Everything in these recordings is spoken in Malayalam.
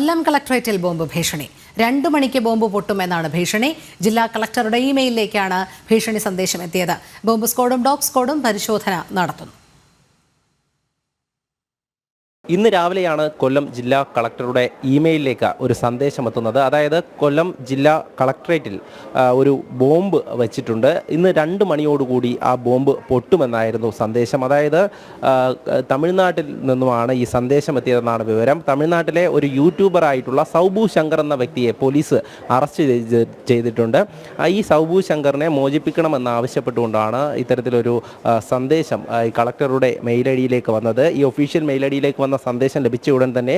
കൊല്ലം കളക്ടറേറ്റിൽ ബോംബ് ഭീഷണി. 2 മണിക്ക് ബോംബ് പൊട്ടുമെന്നാണ് ഭീഷണി. ജില്ലാ കളക്ടറുടെ ഇമെയിലിലേക്കാണ് ഭീഷണി സന്ദേശം എത്തിയത്. ബോംബ് സ്ക്വാഡും ഡോഗ് സ്ക്വാഡും പരിശോധന നടത്തുന്നു. ഇന്ന് രാവിലെയാണ് കൊല്ലം ജില്ലാ കളക്ടറുടെ ഇമെയിലിലേക്ക് ഒരു സന്ദേശം എത്തുന്നത്. അതായത് കൊല്ലം ജില്ലാ കളക്ടറേറ്റിൽ ഒരു ബോംബ് വെച്ചിട്ടുണ്ട്. ഇന്ന് 2 മണിയോടുകൂടി ആ ബോംബ് പൊട്ടുമെന്നായിരുന്നു സന്ദേശം. അതായത് തമിഴ്നാട്ടിൽ നിന്നുമാണ് ഈ സന്ദേശം എത്തിയതെന്നാണ് വിവരം. തമിഴ്നാട്ടിലെ ഒരു യൂട്യൂബറായിട്ടുള്ള സൗബു ശങ്കർ എന്ന വ്യക്തിയെ പോലീസ് അറസ്റ്റ് ചെയ്തിട്ടുണ്ട്. ഈ സൗബു ശങ്കറിനെ മോചിപ്പിക്കണമെന്ന് ആവശ്യപ്പെട്ടുകൊണ്ടാണ് ഇത്തരത്തിലൊരു സന്ദേശം കളക്ടറുടെ മെയിൽ ഐ ഡിയിലേക്ക് വന്നത്. ഈ ഒഫീഷ്യൽ മെയിൽ ഐ ഡിയിലേക്ക് വന്ന സന്ദേശം ലഭിച്ച ഉടൻ തന്നെ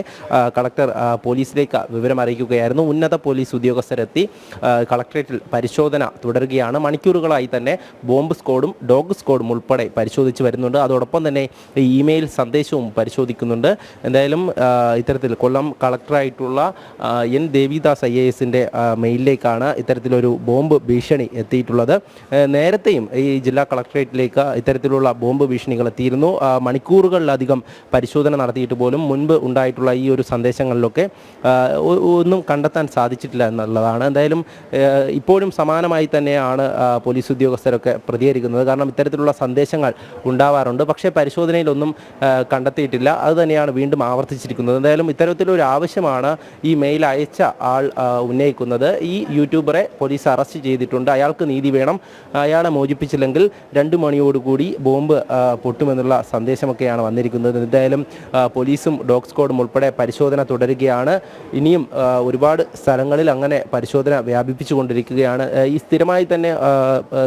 കളക്ടർ പോലീസിലേക്ക് വിവരം അറിയിക്കുകയായിരുന്നു. ഉന്നത പോലീസ് ഉദ്യോഗസ്ഥരെത്തി കളക്ടറേറ്റിൽ പരിശോധന തുടരുകയാണ്. മണിക്കൂറുകളായി തന്നെ ബോംബ് സ്ക്വാഡും ഡോഗ് സ്ക്വാഡും ഉൾപ്പെടെ പരിശോധിച്ച് വരുന്നുണ്ട്. അതോടൊപ്പം തന്നെ ഇമെയിൽ സന്ദേശവും പരിശോധിക്കുന്നുണ്ട്. എന്തായാലും ഇത്തരത്തിൽ കൊല്ലം കളക്ടറായിട്ടുള്ള എൻ ദേവിദാസ് IAS മെയിലിലേക്കാണ് ഇത്തരത്തിലൊരു ബോംബ് ഭീഷണി എത്തിയിട്ടുള്ളത്. നേരത്തെയും ഈ ജില്ലാ കളക്ടറേറ്റിലേക്ക് ഇത്തരത്തിലുള്ള ബോംബ് ഭീഷണികൾ എത്തിയിരുന്നു. മണിക്കൂറുകളിലധികം പരിശോധന നടത്തിയിട്ട് പോലും മുൻപ് ഉണ്ടായിട്ടുള്ള ഈ ഒരു സന്ദേശങ്ങളിലൊക്കെ ഒന്നും കണ്ടെത്താൻ സാധിച്ചിട്ടില്ല എന്നുള്ളതാണ്. എന്തായാലും ഇപ്പോഴും സമാനമായി തന്നെയാണ് പോലീസ് ഉദ്യോഗസ്ഥരൊക്കെ പ്രതികരിക്കുന്നത്. കാരണം ഇത്തരത്തിലുള്ള സന്ദേശങ്ങൾ ഉണ്ടാവാറുണ്ട്, പക്ഷേ പരിശോധനയിലൊന്നും കണ്ടെത്തിയിട്ടില്ല. അത് തന്നെയാണ് വീണ്ടും ആവർത്തിച്ചിരിക്കുന്നത്. എന്തായാലും ഇത്തരത്തിലൊരു ആവശ്യമാണ് ഈ മെയിൽ അയച്ച ആൾ ഉന്നയിക്കുന്നത്. ഈ യൂട്യൂബറെ പോലീസ് അറസ്റ്റ് ചെയ്തിട്ടുണ്ട്. അയാൾക്ക് നീതി വേണം. അയാളെ മോചിപ്പിച്ചില്ലെങ്കിൽ 2 മണിയോടുകൂടി ബോംബ് പൊട്ടുമെന്നുള്ള സന്ദേശമൊക്കെയാണ് വന്നിരിക്കുന്നത്. എന്തായാലും പോലീസും ഡോഗ് സ്ക്വാഡും ഉൾപ്പെടെ പരിശോധന തുടരുകയാണ്. ഇനിയും ഒരുപാട് സ്ഥലങ്ങളിൽ അങ്ങനെ പരിശോധന വ്യാപിപ്പിച്ചുകൊണ്ടിരിക്കുകയാണ്. ഈ സ്ഥിരമായി തന്നെ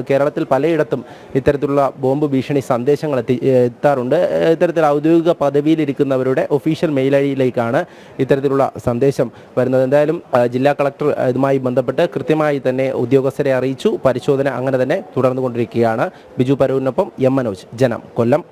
കേരളത്തിൽ പലയിടത്തും ഇത്തരത്തിലുള്ള ബോംബ് ഭീഷണി സന്ദേശങ്ങൾ എത്താറുണ്ട്. ഇത്തരത്തിൽ ഔദ്യോഗിക പദവിയിലിരിക്കുന്നവരുടെ ഒഫീഷ്യൽ മെയിൽ ഐ ഡിയിലേക്കാണ് ഇത്തരത്തിലുള്ള സന്ദേശം വരുന്നത്. എന്തായാലും ജില്ലാ കളക്ടർ ഇതുമായി ബന്ധപ്പെട്ട് കൃത്യമായി തന്നെ ഉദ്യോഗസ്ഥരെ അറിയിച്ചു. പരിശോധന അങ്ങനെ തന്നെ തുടർന്നുകൊണ്ടിരിക്കുകയാണ്. ബിജു പരൂരിനൊപ്പം എം മനോജ്, ജനം, കൊല്ലം.